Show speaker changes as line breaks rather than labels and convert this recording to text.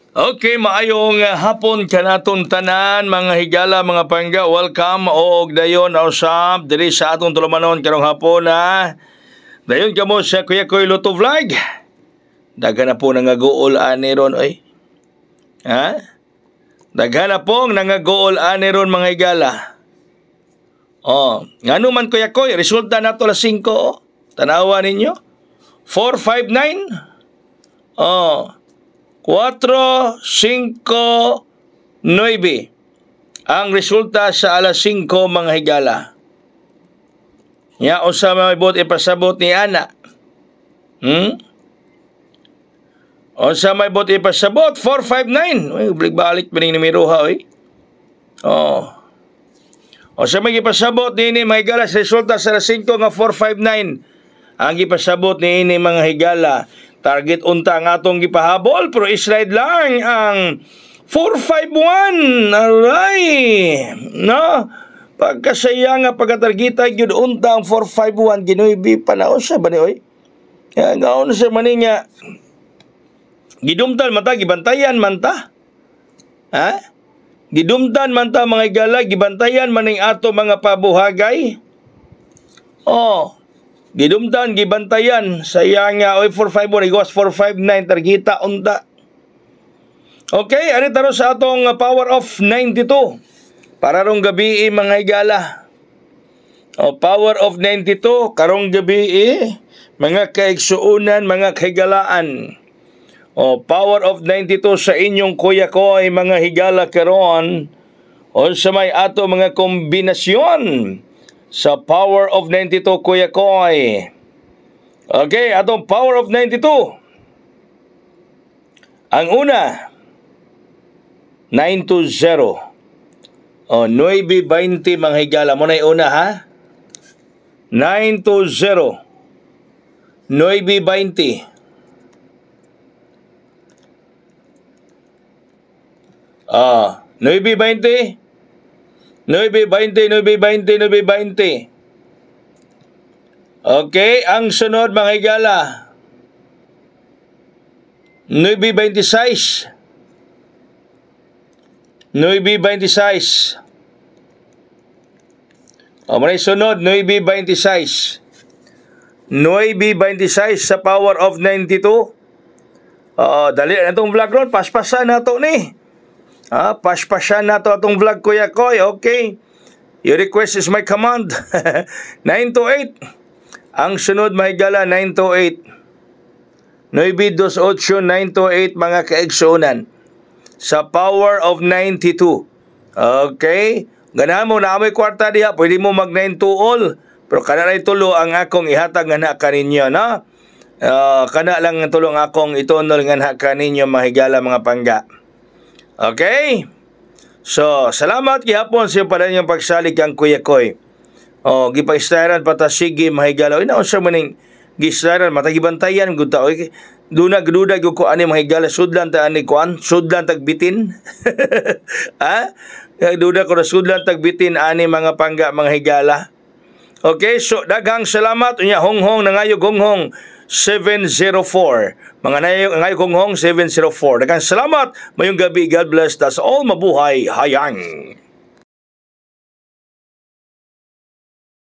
Okay, maayong hapon kanaton tanan mga higala mga pangga. Welcome og dayon usab diri sa atong tulumanon karong hapon na. Dayon kamo sa Kuya Koy Luto Vlog. Daghan na po nangagool ani ron oy. Ha? Daghan na po nangagool ani ron mga higala. Oh, ngano man Kuya Koy, resulta nato alas 5. Tanawa ninyo. 459. Oh. 4, 5, 9 ang resulta sa alas 5 mga higala. Ya usa may bot ipasabot ni ana. Usa may bot ipasabot 459. Uy, balik bining numero ha oy. Oh. Usa may ipasabot ni mga higala sa resulta sa alas 5 nga 459. Ang ipasabot ni ini mga higala. Target unta nga atong gipahabol pero slide lang ang 451. Aray! No? Pagkasaya nga pagkatargita gyud unta ang 451 ginuibi panahon sa ba ni oy? Ya gaon sa mani nga gidumtan man ta gibantayan man ta. Ha? Gidumtan man ta mga higala gibantayan man ning ato mga pabuhagay. Oh. Gidumtan, gibantayan, sayang nga, oy 451, iwas 459, targita, unta. Okay, ano taro sa atong power of 92. Para rong gabi mga higala. O, power of 92, karong gabi mga kaigsuunan, mga kaigalaan. O, power of 92 sa inyong kuya ko ay mga higala karon. O, sa may ato mga kombinasyon. Sa power of 92 Kuya Koy. Okay, atong power of 92. Ang una 920. O 920 mga higala mo na yung una ha. 920. 920. 920. 920. Okay, ang sunod mga higala. 926. 926. O, may sunod, 926. 926 sa power of 92. Dali na itong vlog ron, paspasan na ito ni. Paspasan na ito itong vlog Kuya Koy, okay. Your request is my command. 928. Ang sunod mga higala, 928. 928, 928 mga kaigsunan. Sa power of 92. Okay. Ganahan mo na amoy kwarta diha, pwede mo mag 9 to all. Pero kana lang tulo ang akong ihatag nga na kaninyo, no? Kana lang tulo ang akong itunol nga na kaninyo mga higala mga pangga. Okay? So, salamat gihapon sa pala niyong pagsalig kang Kuya Koy. Gipaistaran patasigi mahigala. Inaon sa maning gistaran matagibantayan gud ta. Duda gyud ko ani mahigala sudlan ta ani kuan, sudlan tagbitin. Ha? Duda ko na sudlan tagbitin ani mga pangga mga higala. Okay, so daghang salamat unya honghong nangayog honghong 704. Mga ngayog honghong 704. Daghang salamat, mayong gabi, God bless us all, mabuhay hayang.